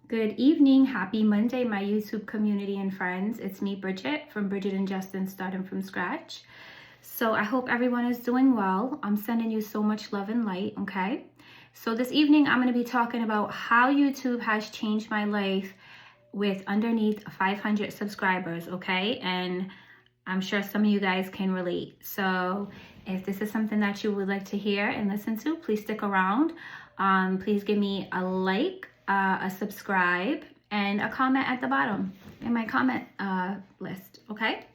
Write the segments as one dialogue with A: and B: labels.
A: Good evening. Happy Monday, my YouTube community and friends. It's me, Bridget, from Bridget and Justin Starting From Scratch. So I hope everyone is doing well. I'm sending you so much love and light, okay? So this evening, I'm going to be talking about how YouTube has changed my life with underneath 500 subscribers, okay? And I'm sure some of you guys can relate. So if this is something that you would like to hear and listen to, please stick around. Please give me a like, a subscribe, and a comment at the bottom in my comment list, okay?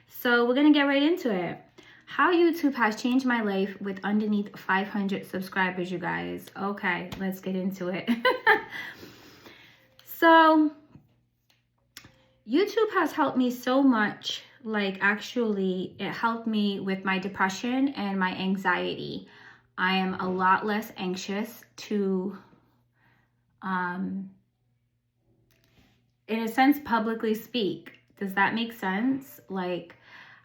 A: So we're gonna get right into it. How YouTube has changed my life with underneath 500 subscribers, you guys. Okay, let's get into it. So YouTube has helped me so much. Like, actually, it helped me with my depression and my anxiety. I am a lot less anxious to, in a sense, publicly speak. Does that make sense? Like,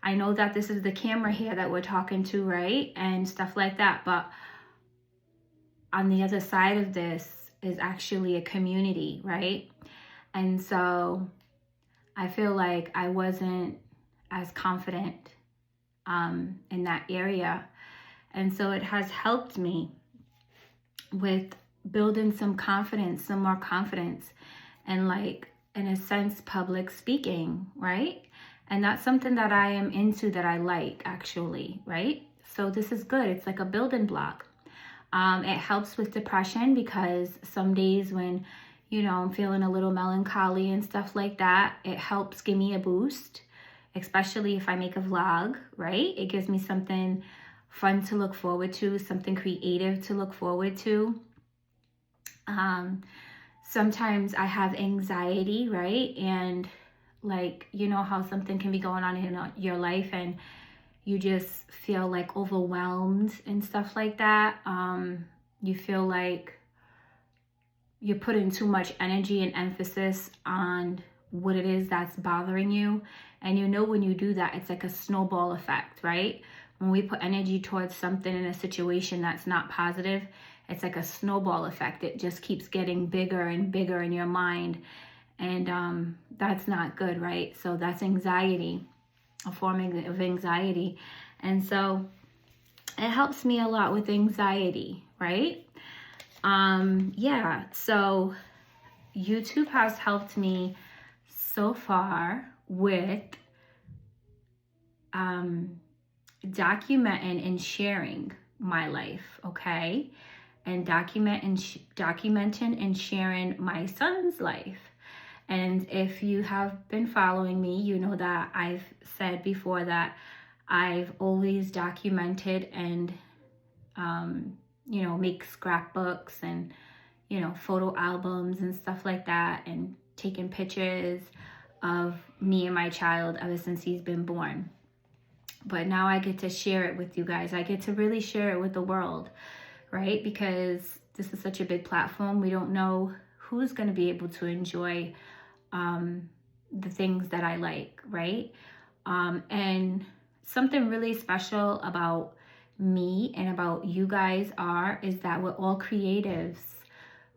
A: I know that this is the camera here that we're talking to, right? And stuff like that. But on the other side of this is actually a community, right? And so I feel like I wasn't as confident in that area. And so it has helped me with building some confidence, some more confidence, and, like, in a sense, public speaking, right? And that's something that I am into, that I like, actually, right? So this is good. It's like a building block. It helps with depression, because some days when, you know, I'm feeling a little melancholy and stuff like that, it helps give me a boost, especially if I make a vlog, right? It gives me something fun to look forward to, something creative to look forward to. Sometimes I have anxiety, right? And, like, you know how something can be going on in your life and you just feel like overwhelmed and stuff like that. You feel like you're putting too much energy and emphasis on what it is that's bothering you. And you know, when you do that, it's like a snowball effect, right? When we put energy towards something in a situation that's not positive, it's like a snowball effect. It just keeps getting bigger and bigger in your mind. And that's not good, right? So that's anxiety, a form of anxiety. And so it helps me a lot with anxiety, right? Yeah, so YouTube has helped me so far with documenting and sharing my life, okay? And documenting and sharing my son's life. And if you have been following me, you know that I've said before that I've always documented and, you know, make scrapbooks and, you know, photo albums and stuff like that, and taking pictures of me and my child ever since he's been born. But now I get to share it with you guys. I get to really share it with the world, right? Because this is such a big platform. We don't know who's going to be able to enjoy the things that I like, right? And something really special about me and about you guys is that we're all creatives,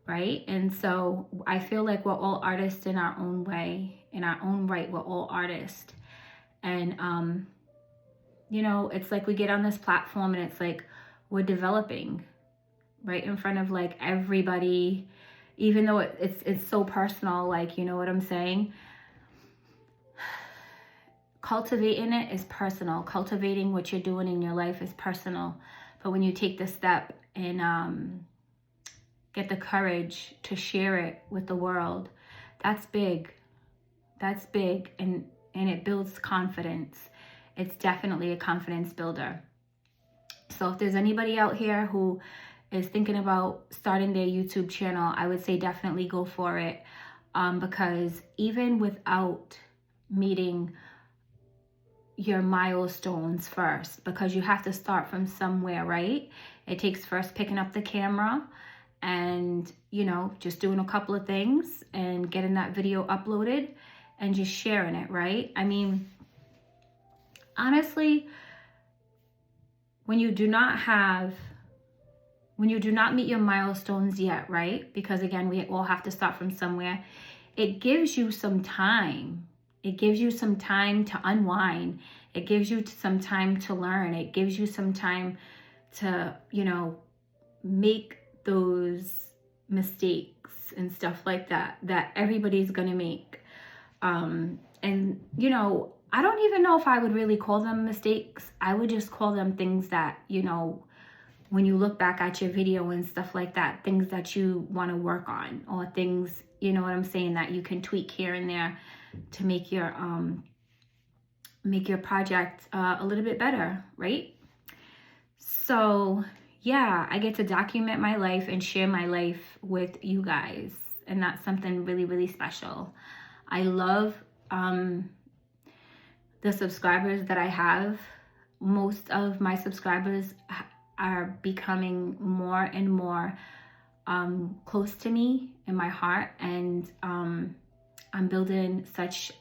A: right? And so I feel like we're all artists in our own way, in our own right. We're all artists. And, you know, it's like we get on this platform and it's like we're developing right in front of, like, everybody, even though it's so personal, like, you know what I'm saying? Cultivating it is personal. Cultivating what you're doing in your life is personal. But when you take the step and get the courage to share it with the world, that's big. That's big. And it builds confidence. It's definitely a confidence builder. So if there's anybody out here who is thinking about starting their YouTube channel, I would say definitely go for it. Because even without meeting your milestones first, because you have to start from somewhere, right? It takes first picking up the camera and, you know, just doing a couple of things and getting that video uploaded and just sharing it, right? I mean, honestly, when you do not have when you do not meet your milestones yet, right? Because again, we all have to start from somewhere. It gives you some time. It gives you some time to unwind. It gives you some time to learn. It gives you some time to, you know, make those mistakes and stuff like that everybody's gonna make. And, you know, I don't even know if I would really call them mistakes. I would just call them things that, you know, when you look back at your video and stuff like that, things that you want to work on, or things, you know what I'm saying, that you can tweak here and there to make your project a little bit better, right? So yeah, I get to document my life and share my life with you guys, and that's something really, really special. I love the subscribers that I have. Most of my subscribers are becoming more and more close to me in my heart, and I'm building such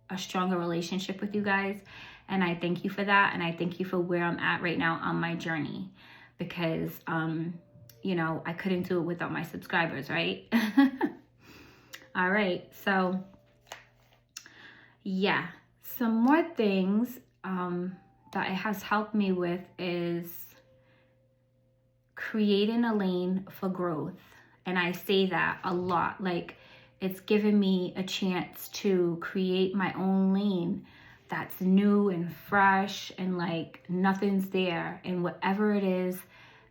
A: a stronger relationship with you guys, and I thank you for that, and I thank you for where I'm at right now on my journey, because you know, I couldn't do it without my subscribers, right? All right, so yeah, some more things that it has helped me with is creating a lane for growth. And I say that a lot, like it's given me a chance to create my own lane that's new and fresh, and like nothing's there, and whatever it is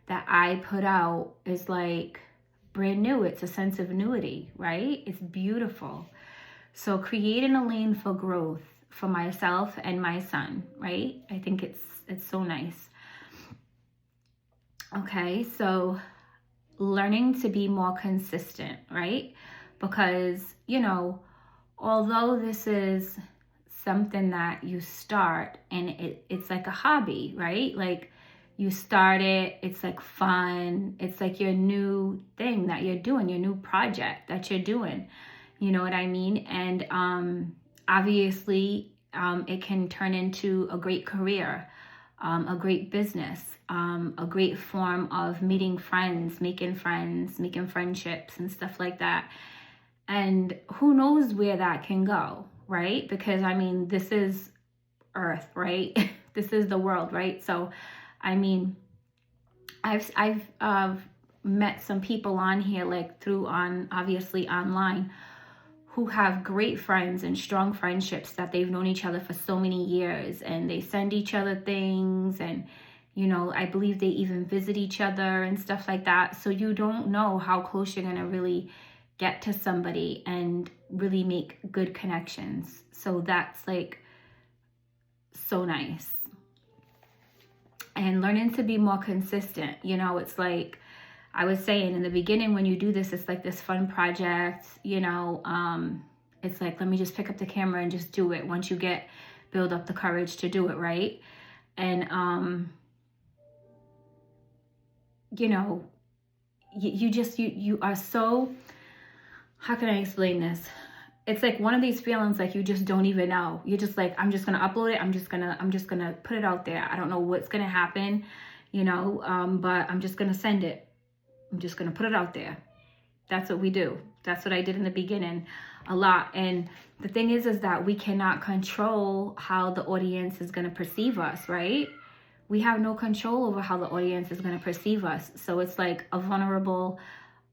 A: that I put out is like brand new. It's a sense of newity, right? It's beautiful. So creating a lane for growth for myself and my son, right? I think it's so nice. Okay, so learning to be more consistent, right? Because, you know, although this is something that you start and it's like a hobby, right? Like you start it, it's like fun. It's like your new thing that you're doing, your new project that you're doing. You know what I mean? And obviously, it can turn into a great career, a great business, a great form of meeting friends, making friendships and stuff like that. And who knows where that can go, right? Because I mean, this is Earth, right? This is the world, right? So, I mean, I've met some people on here, like obviously online, who have great friends and strong friendships that they've known each other for so many years, and they send each other things, and you know, I believe they even visit each other and stuff like that. So you don't know how close you're gonna really get to somebody and really make good connections. So that's like so nice. And learning to be more consistent, you know, it's like I was saying in the beginning, when you do this, it's like this fun project, you know, it's like, let me just pick up the camera and just do it once you build up the courage to do it, right? And, you know, you are so, how can I explain this? It's like one of these feelings like you just don't even know. You're just like, I'm just going to upload it. I'm just going to put it out there. I don't know what's going to happen, you know, but I'm just going to send it. I'm just going to put it out there. That's what we do. That's what I did in the beginning a lot. And the thing is that we cannot control how the audience is going to perceive us, right? We have no control over how the audience is going to perceive us. So it's like a vulnerable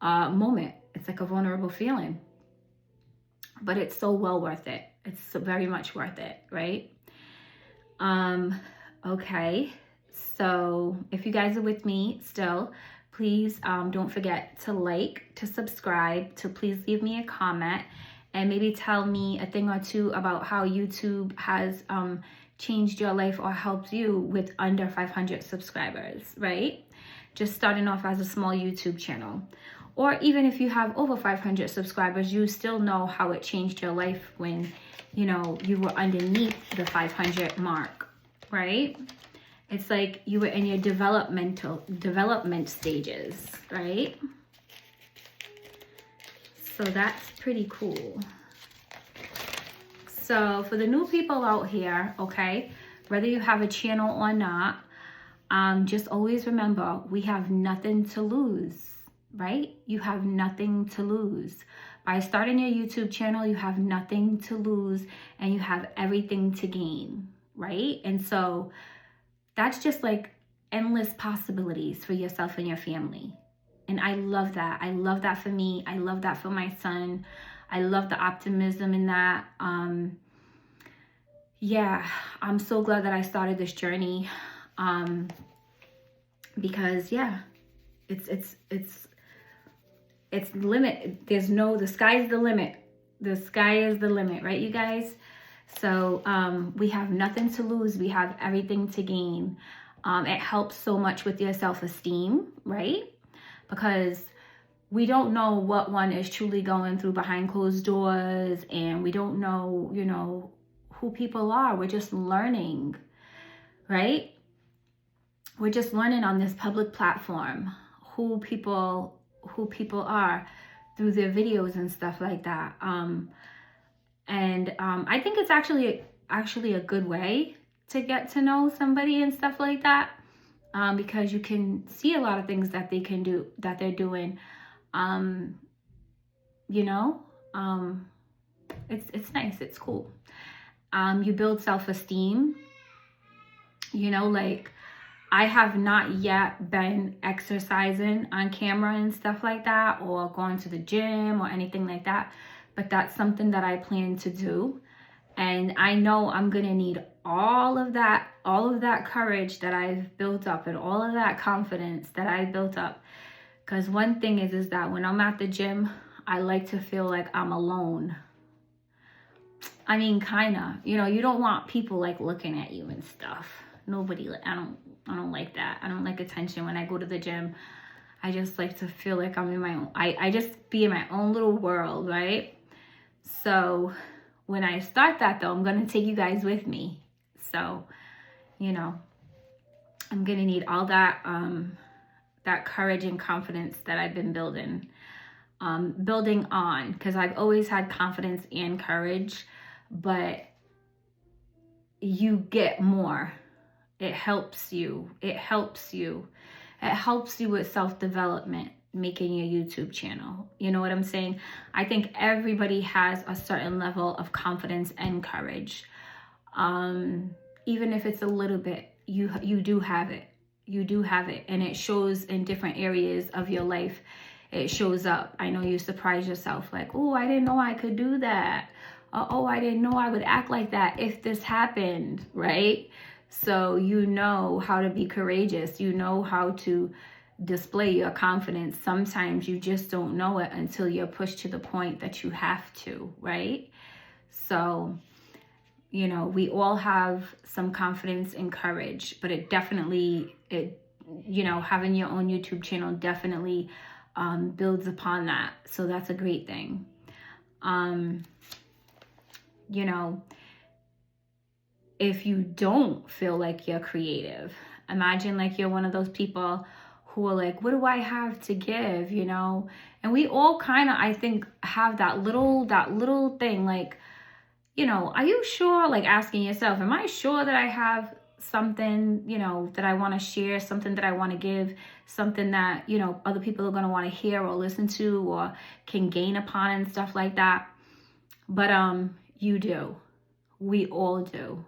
A: moment. It's like a vulnerable feeling. But it's so well worth it. It's so very much worth it, right? Okay. So if you guys are with me still, please don't forget to like, to subscribe, to please leave me a comment, and maybe tell me a thing or two about how YouTube has changed your life or helped you with under 500 subscribers, right? Just starting off as a small YouTube channel. Or even if you have over 500 subscribers, you still know how it changed your life when, you know, you were underneath the 500 mark, right? It's like you were in your development stages, right? So that's pretty cool. So for the new people out here, okay, whether you have a channel or not, just always remember, we have nothing to lose, right? You have nothing to lose. By starting your YouTube channel, you have nothing to lose and you have everything to gain, right? And so that's just like endless possibilities for yourself and your family. And I love that. I love that for me. I love that for my son. I love the optimism in that. Yeah, I'm so glad that I started this journey. Because yeah, it's limit. The sky's the limit. The sky is the limit, right, you guys? So we have nothing to lose. We have everything to gain. It helps so much with your self-esteem, right? Because we don't know what one is truly going through behind closed doors, and we don't know, you know, who people are. We're just learning, right? We're just learning on this public platform who people are through their videos and stuff like that. I think it's actually a good way to get to know somebody and stuff like that, because you can see a lot of things that they can do, that they're doing. You know, it's nice, it's cool. You build self-esteem, you know, like I have not yet been exercising on camera and stuff like that, or going to the gym or anything like that, but that's something that I plan to do. And I know I'm gonna need all of that courage that I've built up and all of that confidence that I built up. Because one thing is that when I'm at the gym, I like to feel like I'm alone. I mean, kinda, you know, you don't want people like looking at you and stuff. Nobody, I don't like that. I don't like attention when I go to the gym. I just like to feel like I'm in my own, I just be in my own little world, right? So when I start that though, I'm going to take you guys with me. So, you know, I'm going to need all that, that courage and confidence that I've been building on, because I've always had confidence and courage, but you get more. It helps you. It helps you with self-development, making your YouTube channel. You know what I'm saying? I think everybody has a certain level of confidence and courage. Even if it's a little bit, you do have it. You do have it. And it shows in different areas of your life. It shows up. I know you surprise yourself like, oh, I didn't know I could do that. Oh, I didn't know I would act like that if this happened, right? So you know how to be courageous. You know how to display your confidence. Sometimes you just don't know it until you're pushed to the point that you have to, right? So, you know, we all have some confidence and courage, but it definitely, you know, having your own YouTube channel definitely builds upon that. So that's a great thing. You know, if you don't feel like you're creative, imagine like you're one of those people who are like, what do I have to give, you know? And we all kind of, I think, have that little thing, like, you know, are you sure, like asking yourself, am I sure that I have something, you know, that I want to share, something that I want to give, something that, you know, other people are going to want to hear or listen to or can gain upon and stuff like that. But you do. We all do.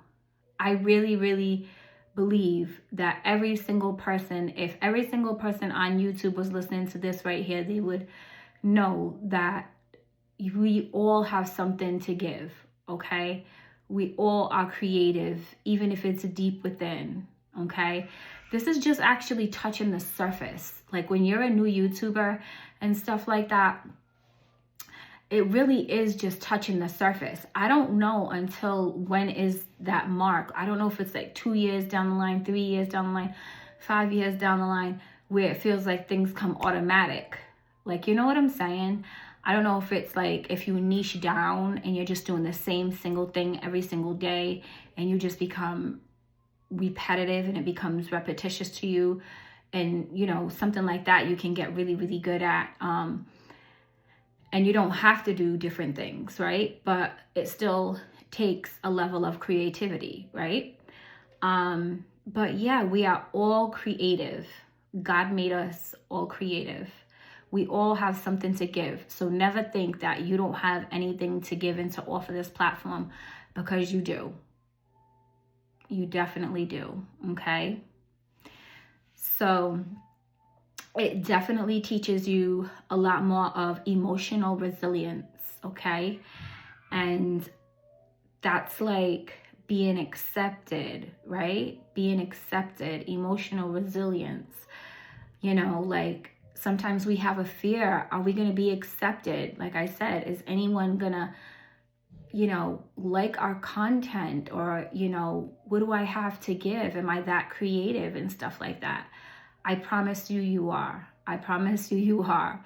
A: I really, really believe that every single person, if every single person on YouTube was listening to this right here, they would know that we all have something to give, okay? We all are creative, even if it's deep within, okay? This is just actually touching the surface. Like when you're a new YouTuber and stuff like that, it really is just touching the surface. I don't know until when is that mark. I don't know if it's like 2 years down the line, 3 years down the line, 5 years down the line, where it feels like things come automatic. Like, you know what I'm saying? I don't know if it's like if you niche down and you're just doing the same single thing every single day and you just become repetitive and it becomes repetitious to you, and, you know, something like that you can get really, really good at. And you don't have to do different things, right? But it still takes a level of creativity, right? But yeah, we are all creative. God made us all creative. We all have something to give. So never think that you don't have anything to give and to offer this platform, because you do. You definitely do, okay? So it definitely teaches you a lot more of emotional resilience, okay? And that's like being accepted, right? Being accepted, emotional resilience. You know, like sometimes we have a fear. Are we going to be accepted? Like I said, is anyone going to, you know, like our content? Or, you know, what do I have to give? Am I that creative and stuff like that? I promise you, you are. I promise you, you are.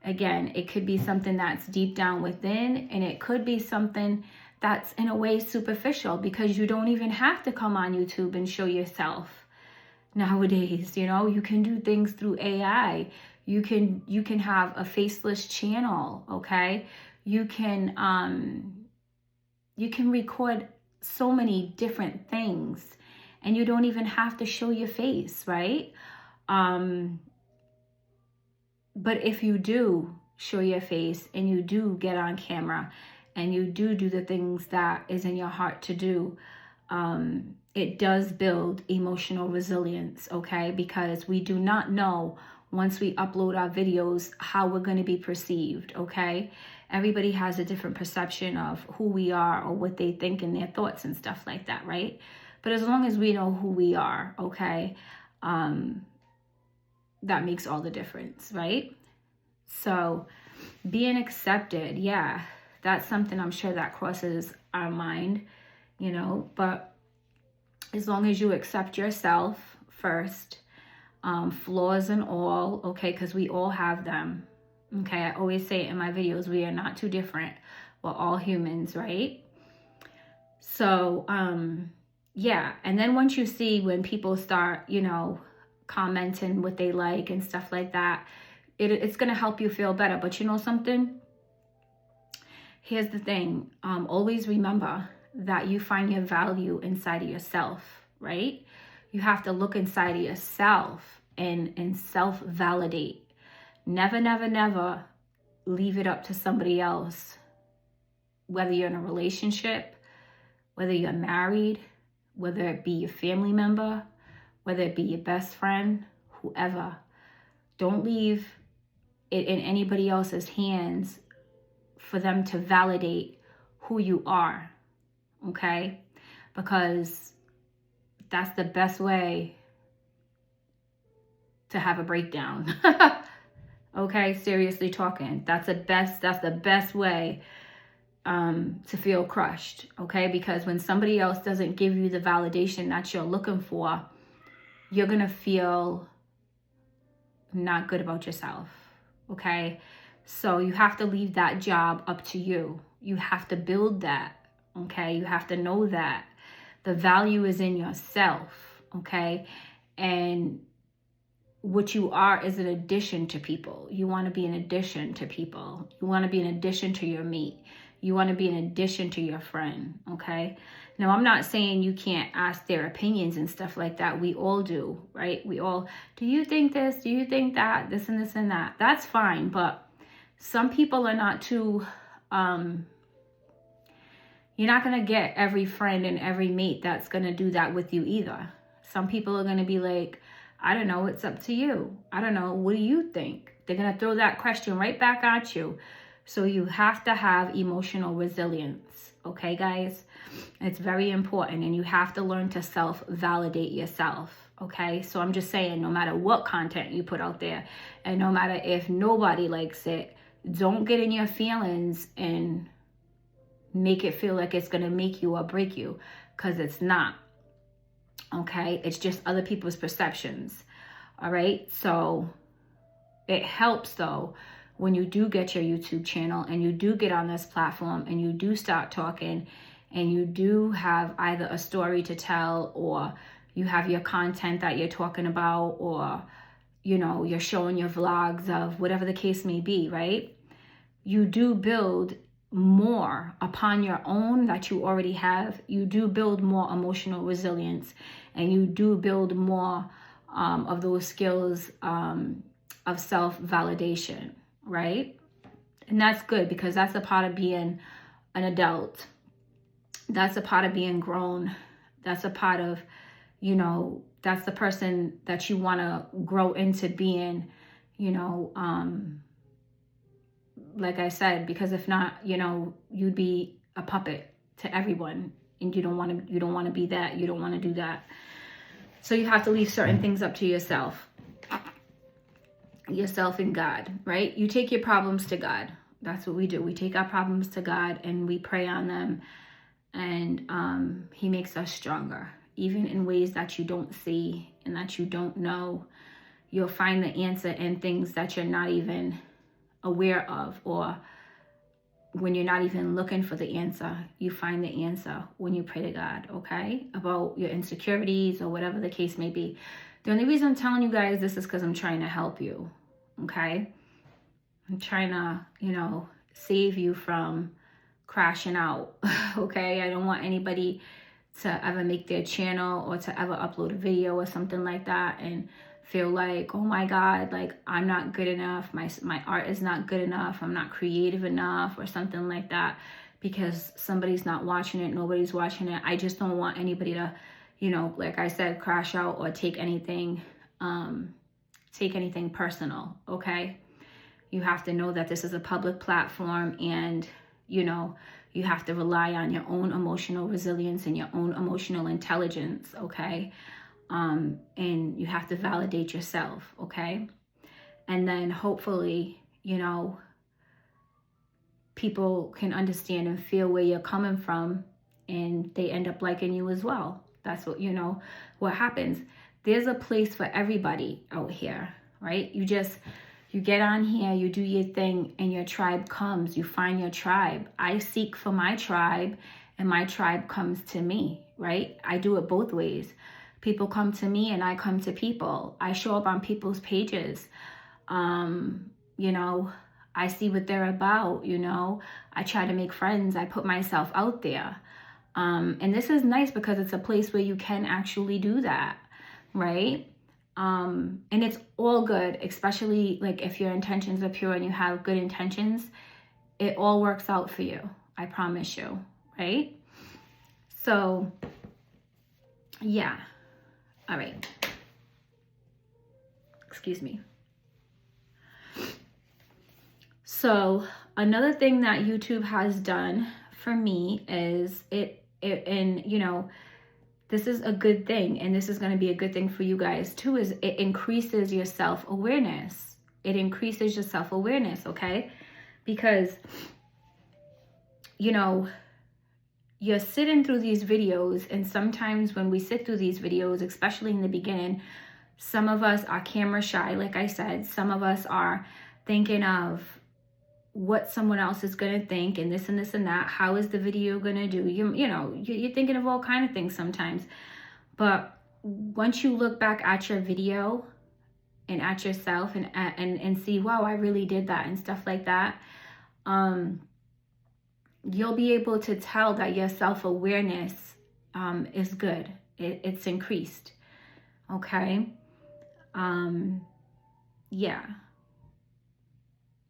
A: Again, it could be something that's deep down within, and it could be something that's in a way superficial, because you don't even have to come on YouTube and show yourself nowadays. You know, you can do things through AI. You can have a faceless channel, okay? You can record so many different things, and you don't even have to show your face, right? But if you do show your face and you do get on camera and you do the things that is in your heart to do, it does build emotional resilience, okay? Because we do not know once we upload our videos how we're going to be perceived, okay? Everybody has a different perception of who we are or what they think and their thoughts and stuff like that, right? But as long as we know who we are, okay, that makes all the difference, right? So being accepted, yeah, that's something I'm sure that crosses our mind, you know, but as long as you accept yourself first, flaws and all, okay, because we all have them, okay? I always say it in my videos, we are not too different. We're all humans, right? So, yeah, and then once you see when people start, you know, commenting what they like and stuff like that, it's going to help you feel better. But you know something? Here's the thing. Always remember that you find your value inside of yourself, right? You have to look inside of yourself and self-validate. Never, never, never leave it up to somebody else. Whether you're in a relationship, whether you're married, whether it be your family member, whether it be your best friend, whoever. Don't leave it in anybody else's hands for them to validate who you are, okay? Because that's the best way to have a breakdown. Okay, seriously talking. That's the best way to feel crushed, okay? Because when somebody else doesn't give you the validation that you're looking for, you're gonna feel not good about yourself, okay? So you have to leave that job up to you. You have to build that, okay? You have to know that the value is in yourself, okay? And what you are is an addition to people. You want to be an addition to people. You want to be an addition to your mate. You want to be an addition to your friend, okay? Now, I'm not saying you can't ask their opinions and stuff like that. We all do, right? We all, do you think this? Do you think that? This and this and that. That's fine, but some people are not too, you're not going to get every friend and every mate that's going to do that with you either. Some people are going to be like, I don't know, it's up to you. I don't know, what do you think? They're going to throw that question right back at you. So you have to have emotional resilience, okay, guys? It's very important, and you have to learn to self-validate yourself, okay? So I'm just saying, no matter what content you put out there, and no matter if nobody likes it, don't get in your feelings and make it feel like it's going to make you or break you, because it's not, okay? It's just other people's perceptions, all right? So it helps, though, when you do get your YouTube channel and you do get on this platform and you do start talking and you do have either a story to tell, or you have your content that you're talking about, or, you know, you're showing your vlogs of whatever the case may be, right? You do build more upon your own that you already have, you do build more emotional resilience, and you do build more of those skills of self-validation, right? And that's good, because that's a part of being an adult. That's a part of being grown. That's a part of, you know, that's the person that you want to grow into being, you know, like I said, because if not, you know, you'd be a puppet to everyone, and you don't want to be that. You don't want to do that. So you have to leave certain things up to yourself and God, right? You take your problems to God. That's what we do. We take our problems to God and we pray on them, and he makes us stronger, even in ways that you don't see and that you don't know. You'll find the answer in things that you're not even aware of, or when you're not even looking for the answer, you find the answer when you pray to God, okay? About your insecurities or whatever the case may be. The only reason I'm telling you guys this is because I'm trying to help you, okay? I'm trying to, you know, save you from crashing out, okay? I don't want anybody to ever make their channel or to ever upload a video or something like that and feel like, oh my God, like I'm not good enough. My art is not good enough. I'm not creative enough or something like that, because somebody's not watching it. Nobody's watching it. I just don't want anybody to, you know, like I said, crash out or take anything personal. Okay. You have to know that this is a public platform, and, you know, you have to rely on your own emotional resilience and your own emotional intelligence. Okay. And you have to validate yourself, okay? And then hopefully, you know, people can understand and feel where you're coming from, and they end up liking you as well. That's what, you know, what happens. There's a place for everybody out here, right? You get on here, you do your thing, and your tribe comes. You find your tribe. I seek for my tribe, and my tribe comes to me, right? I do it both ways. People come to me and I come to people. I show up on people's pages. You know, I see what they're about, you know. I try to make friends. I put myself out there. And this is nice because it's a place where you can actually do that, right? And it's all good, especially like if your intentions are pure and you have good intentions, it all works out for you. I promise you, right? So, yeah. All right. Excuse me. So another thing that YouTube has done for me is and you know, this is a good thing, and this is going to be a good thing for you guys too, is it increases your self-awareness. It increases your self-awareness, okay? Because, you know, you're sitting through these videos, and sometimes when we sit through these videos, especially in the beginning, some of us are camera shy, like I said. Some of us are thinking of what someone else is going to think, and this and this and that. How is the video going to do? You know, you're thinking of all kinds of things sometimes. But once you look back at your video and at yourself and see, wow, I really did that and stuff like that, you'll be able to tell that your self-awareness is good. It's increased. Okay? Yeah.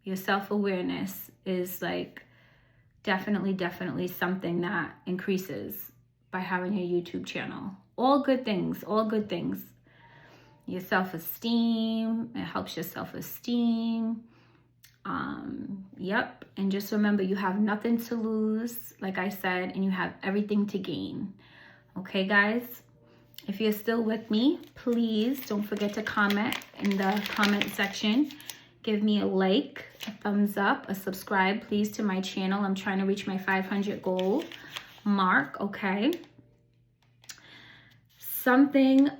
A: Your self-awareness is like definitely something that increases by having your YouTube channel. All good things, all good things. Your self-esteem, it helps your self-esteem. Yep. And just remember, you have nothing to lose, like I said, and you have everything to gain. Okay, guys? If you're still with me, please don't forget to comment in the comment section. Give me a like, a thumbs up, a subscribe, please, to my channel. I'm trying to reach my 500 goal mark, okay? Something,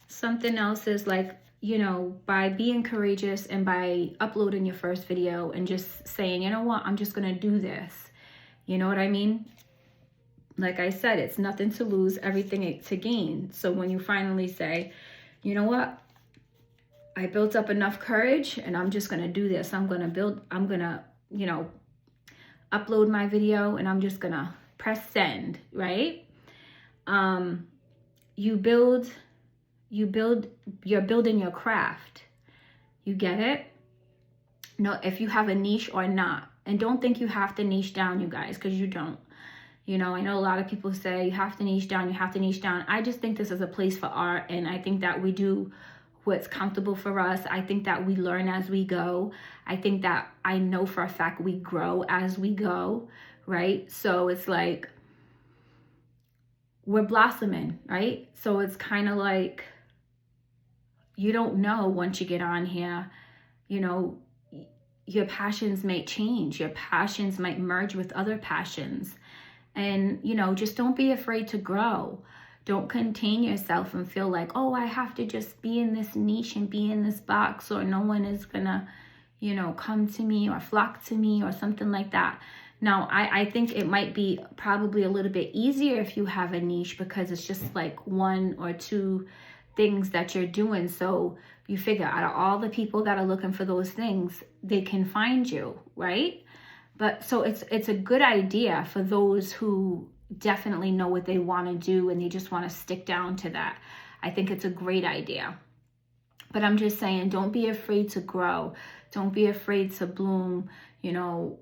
A: something else is like, you know, by being courageous and by uploading your first video and just saying, you know what, I'm just going to do this. You know what I mean? like I said, it's nothing to lose, everything to gain. So when you finally say, you know what, I built up enough courage and I'm just going to do this. I'm going to, you know, upload my video and I'm just going to press send, right? You're building your craft. You get it? No, if you have a niche or not. And don't think you have to niche down, you guys, because you don't. You know, I know a lot of people say you have to niche down, you have to niche down. I just think this is a place for art, and I think that we do what's comfortable for us. I think that we learn as we go. I think that I know for a fact we grow as we go, right? So it's like we're blossoming, right? So it's kind of like you don't know once you get on here, you know, your passions might change. Your passions might merge with other passions. And, you know, just don't be afraid to grow. Don't contain yourself and feel like, oh, I have to just be in this niche and be in this box, or no one is gonna, you know, come to me or flock to me or something like that. Now, I think it might be probably a little bit easier if you have a niche, because it's just like one or two things that you're doing. So you figure out of all the people that are looking for those things, they can find you, right? But so it's a good idea for those who definitely know what they want to do and they just want to stick down to that. I think it's a great idea. But I'm just saying, don't be afraid to grow. Don't be afraid to bloom. You know,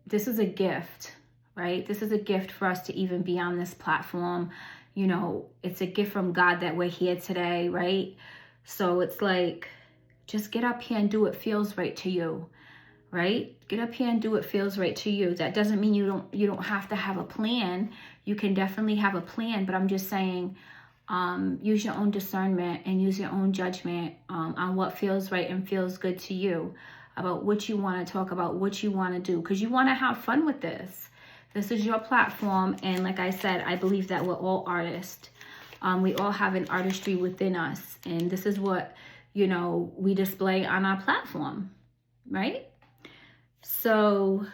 A: this is a gift, right? This is a gift for us to even be on this platform. You know, it's a gift from God that we're here today, right? So it's like, just get up here and do what feels right to you. Right? Get up here and do what feels right to you. That doesn't mean you don't have to have a plan. You can definitely have a plan, but I'm just saying, use your own discernment and use your own judgment on what feels right and feels good to you, about what you want to talk about, what you want to do, because you want to have fun with this. This is your platform, and like I said, I believe that we're all artists. We all have an artistry within us, and this is what, you know, we display on our platform, right? So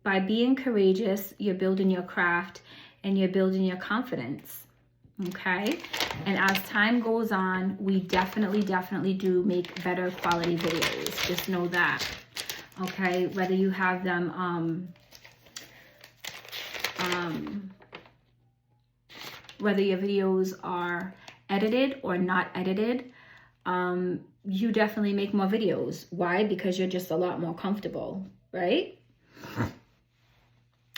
A: by being courageous, you're building your craft and you're building your confidence, okay? And as time goes on, we definitely do make better quality videos. Just know that, okay? Whether you have them, whether your videos are edited or not edited, you definitely make more videos. Why? Because you're just a lot more comfortable, right?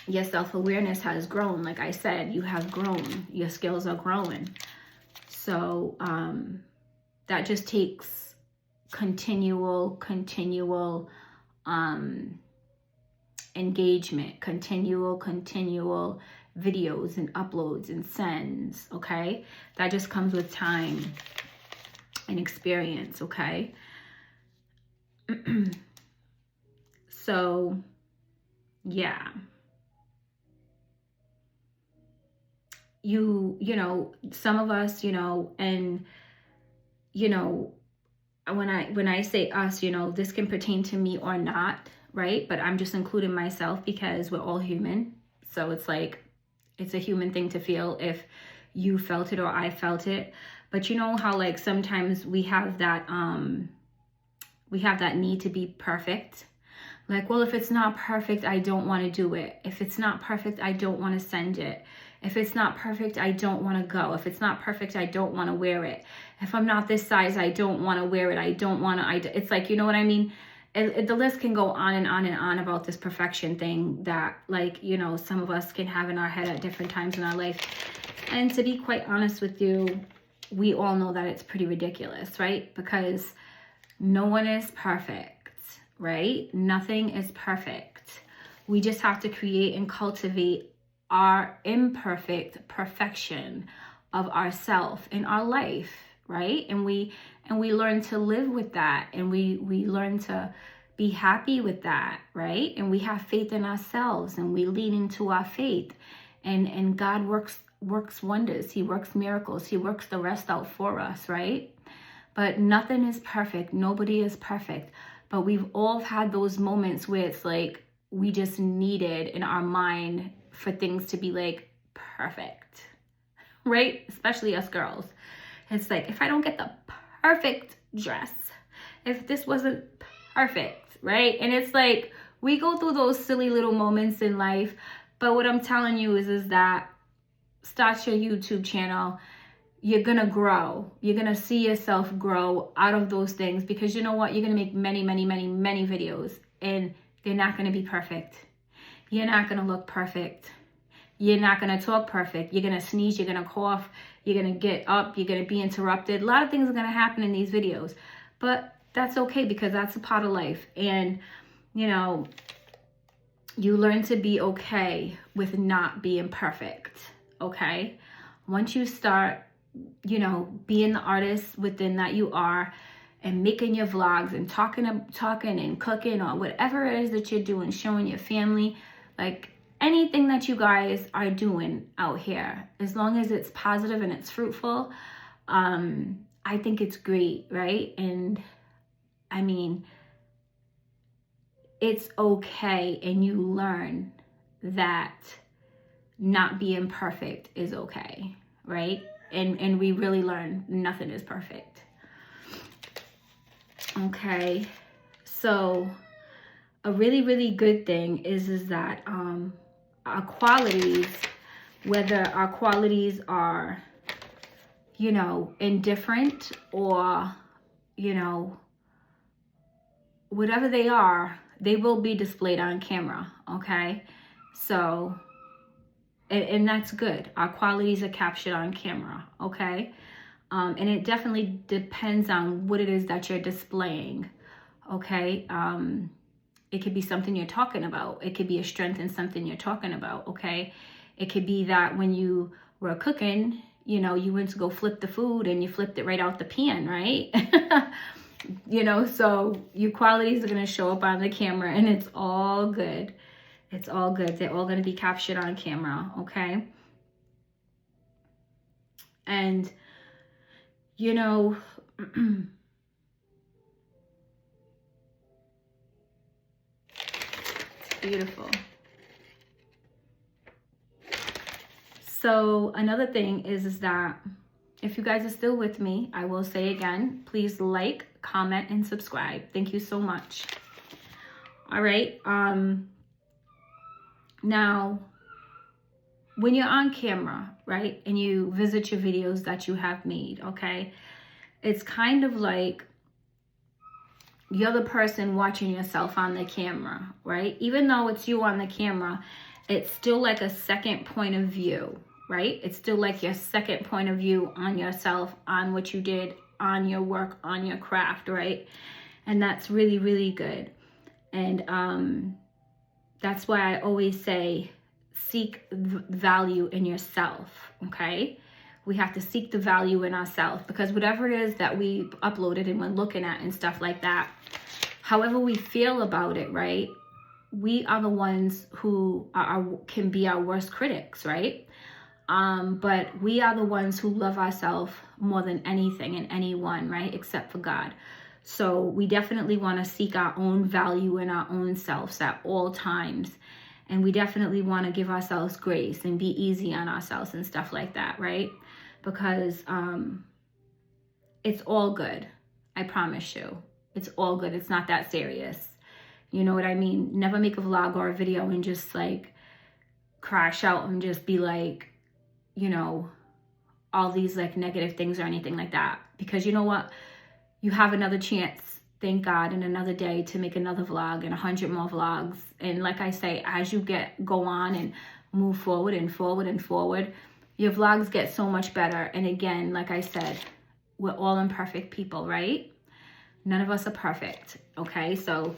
A: Your self-awareness has grown. Like I said, you have grown. Your skills are growing. So that just takes continual engagement, continual videos and uploads and sends, okay? That just comes with time and experience, okay? So, yeah. You know, some of us, you know, and, you know, when I say us, you know, this can pertain to me or not, right? But I'm just including myself because we're all human. So it's like, it's a human thing to feel if you felt it or I felt it. But you know how like sometimes we have that need to be perfect. Like, well, if it's not perfect, I don't want to do it. If it's not perfect, I don't want to send it. If it's not perfect, I don't want to go. If it's not perfect, I don't want to wear it. If I'm not this size, I don't want to wear it. I don't want to, it's like, you know what I mean? The list can go on and on and on about this perfection thing that, like, you know, some of us can have in our head at different times in our life. And to be quite honest with you, we all know that it's pretty ridiculous, right? Because no one is perfect, right? Nothing is perfect. We just have to create and cultivate our imperfect perfection of ourself in our life, right? And we learn to live with that, and we learn to be happy with that, right? And we have faith in ourselves, and we lean into our faith, and God works wonders. He works miracles. He works the rest out for us, right? But nothing is perfect. Nobody is perfect. But we've all had those moments where it's like we just needed in our mind for things to be like perfect, right? Especially us girls. It's like, if I don't get the perfect dress, if this wasn't perfect, right? And it's like, we go through those silly little moments in life, but what I'm telling you is that start your YouTube channel. You're gonna grow. You're gonna see yourself grow out of those things, because you know what? You're gonna make many, many, many, many videos, and they're not gonna be perfect. You're not gonna look perfect. You're not gonna talk perfect. You're gonna sneeze, you're gonna cough, you're gonna get up, you're gonna be interrupted. A lot of things are gonna happen in these videos, but that's okay, because that's a part of life. And you know, you learn to be okay with not being perfect, okay? Once you start, you know, being the artist within that you are, and making your vlogs and talking and cooking, or whatever it is that you're doing, showing your family, like anything that you guys are doing out here, as long as it's positive and it's fruitful, I think it's great, right? And I mean, it's okay, and you learn that not being perfect is okay, right? And we really learn nothing is perfect. Okay, so a really, really good thing is that our qualities, whether our qualities are, you know, indifferent, or, you know, whatever they are, they will be displayed on camera, okay? So, and that's good. Our qualities are captured on camera, okay? And it definitely depends on what it is that you're displaying, okay? It could be something you're talking about. It could be a strength in something you're talking about, okay? It could be that when you were cooking, you know, you went to go flip the food and you flipped it right out the pan, right? You know, so your qualities are going to show up on the camera, and it's all good. It's all good. They're all going to be captured on camera, okay? And, you know, it's beautiful. So another thing is that if you guys are still with me, I will say again, please like, comment, and subscribe. Thank you so much. All right. Now, when you're on camera, right, and you visit your videos that you have made, okay, it's kind of like you're the person watching yourself on the camera, right? Even though it's you on the camera, it's still like a second point of view, right? It's still like your second point of view on yourself, on what you did, on your work, on your craft, right? And that's really, really good. And that's why I always say, seek value in yourself, okay? We have to seek the value in ourselves, because whatever it is that we uploaded and we're looking at and stuff like that, however we feel about it, right? We are the ones who can be our worst critics, right? But we are the ones who love ourselves more than anything and anyone, right? Except for God. So we definitely want to seek our own value in our own selves at all times. And we definitely want to give ourselves grace and be easy on ourselves and stuff like that, right? Because it's all good. I promise you. It's all good. It's not that serious. You know what I mean? Never make a vlog or a video and just like crash out and just be like, you know, all these like negative things or anything like that. Because you know what? You have another chance, thank God, in another day to make another vlog and 100 more vlogs. And like I say, as you go on and move forward and forward and forward, your vlogs get so much better. And again, like I said, we're all imperfect people, right? None of us are perfect, okay? So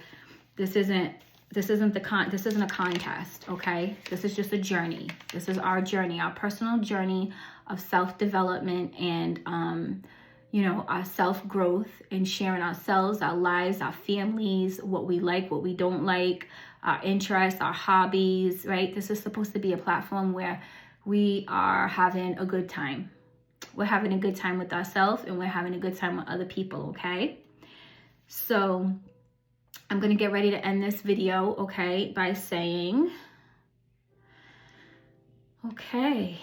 A: this isn't a contest, okay? This is just a journey. This is our journey, our personal journey of self-development and you know, our self-growth and sharing ourselves, our lives, our families, what we like, what we don't like, our interests, our hobbies, right? This is supposed to be a platform where we are having a good time. We're having a good time with ourselves, and we're having a good time with other people, okay? So I'm going to get ready to end this video, okay, by saying, Okay.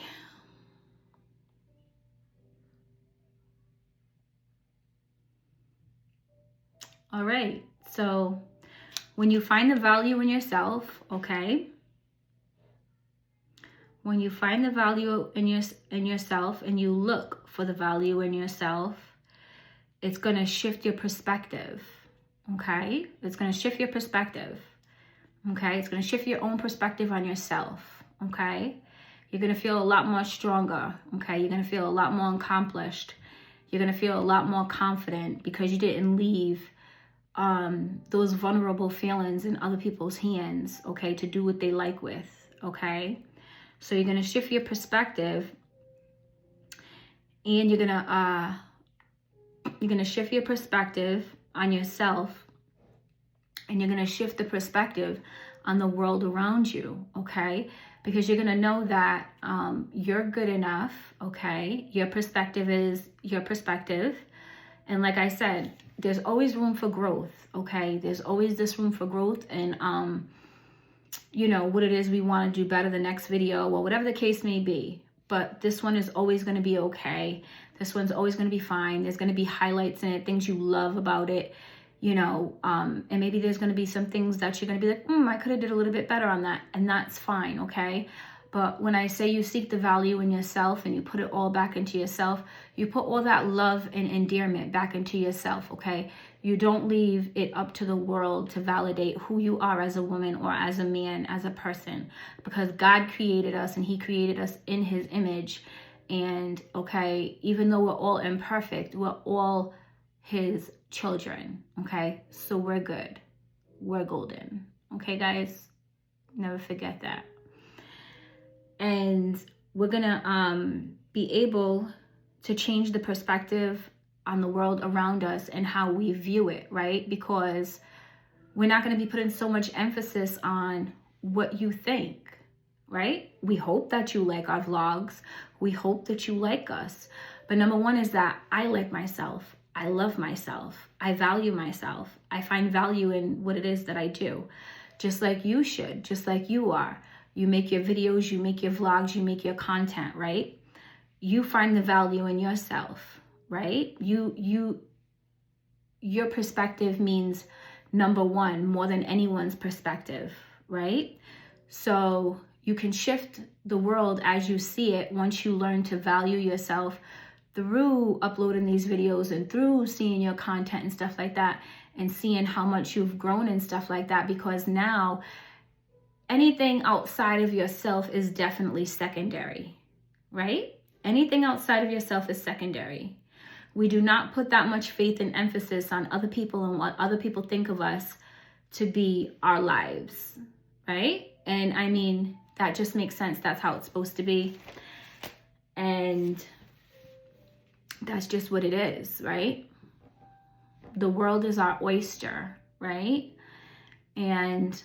A: All right. So when you find the value in yourself, okay? When you find the value in yourself and you look for the value in yourself, it's going to shift your perspective, okay? It's going to shift your perspective, okay? It's going to shift your own perspective on yourself, okay? You're going to feel a lot more stronger, okay? You're going to feel a lot more accomplished. You're going to feel a lot more confident because you didn't leave those vulnerable feelings in other people's hands, okay, to do what they like with, okay? So you're going to shift your perspective, and you're going to shift your perspective on yourself, and you're going to shift the perspective on the world around you, okay? Because you're going to know that you're good enough, okay? Your perspective is your perspective. And like I said, there's always room for growth, okay? There's always this room for growth, and you know, what it is we want to do better the next video, or whatever the case may be. But this one is always going to be okay. This one's always going to be fine. There's going to be highlights in it, things you love about it, you know, and maybe there's going to be some things that you're going to be like, I could have did a little bit better on that. And that's fine, okay? But when I say you seek the value in yourself and you put it all back into yourself, you put all that love and endearment back into yourself, okay? You don't leave it up to the world to validate who you are as a woman or as a man, as a person, because God created us and he created us in his image. And okay, even though we're all imperfect, we're all his children, okay? So we're good. We're golden. Okay, guys? Never forget that. And we're gonna be able to change the perspective on the world around us and how we view it, right? Because we're not gonna be putting so much emphasis on what you think, right? We hope that you like our vlogs. We hope that you like us. But number one is that I like myself. I love myself. I value myself. I find value in what it is that I do. Just like you should, just like you are. You make your videos, you make your vlogs, you make your content, right? You find the value in yourself, right? Your perspective means number one more than anyone's perspective, right? So you can shift the world as you see it once you learn to value yourself through uploading these videos and through seeing your content and stuff like that, and seeing how much you've grown and stuff like that, because now anything outside of yourself is definitely secondary, right? Anything outside of yourself is secondary. We do not put that much faith and emphasis on other people and what other people think of us to be our lives, right? And I mean, that just makes sense. That's how it's supposed to be. And that's just what it is, right? The world is our oyster, right? And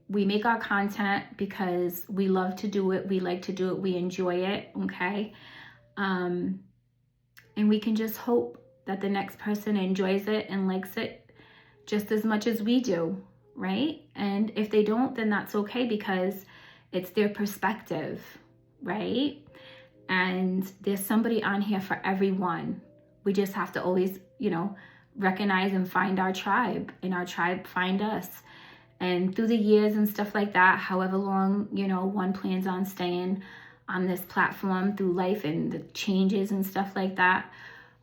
A: we make our content because we love to do it. We like to do it. We enjoy it, okay? And we can just hope that the next person enjoys it and likes it just as much as we do, right? And if they don't, then that's okay, because it's their perspective, right? And there's somebody on here for everyone. We just have to always, you know, recognize and find our tribe, and our tribe find us. And through the years and stuff like that, however long, you know, one plans on staying on this platform through life and the changes and stuff like that,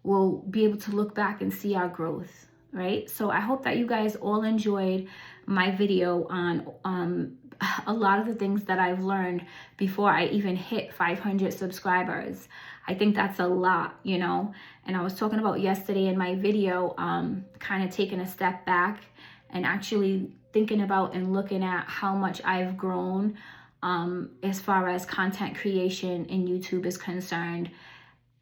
A: we'll be able to look back and see our growth, right? So I hope that you guys all enjoyed my video on a lot of the things that I've learned before I even hit 500 subscribers. I think that's a lot, you know? And I was talking about yesterday in my video, kind of taking a step back and actually thinking about and looking at how much I've grown as far as content creation in YouTube is concerned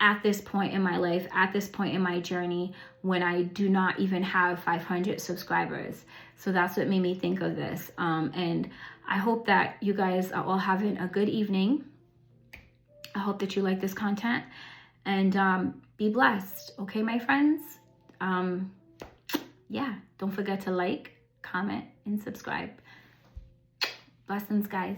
A: at this point in my life, at this point in my journey, when I do not even have 500 subscribers. So that's what made me think of this. And I hope that you guys are all having a good evening. I hope that you like this content, and be blessed. Okay, my friends? Yeah, don't forget to like, comment, and subscribe. Blessings, guys.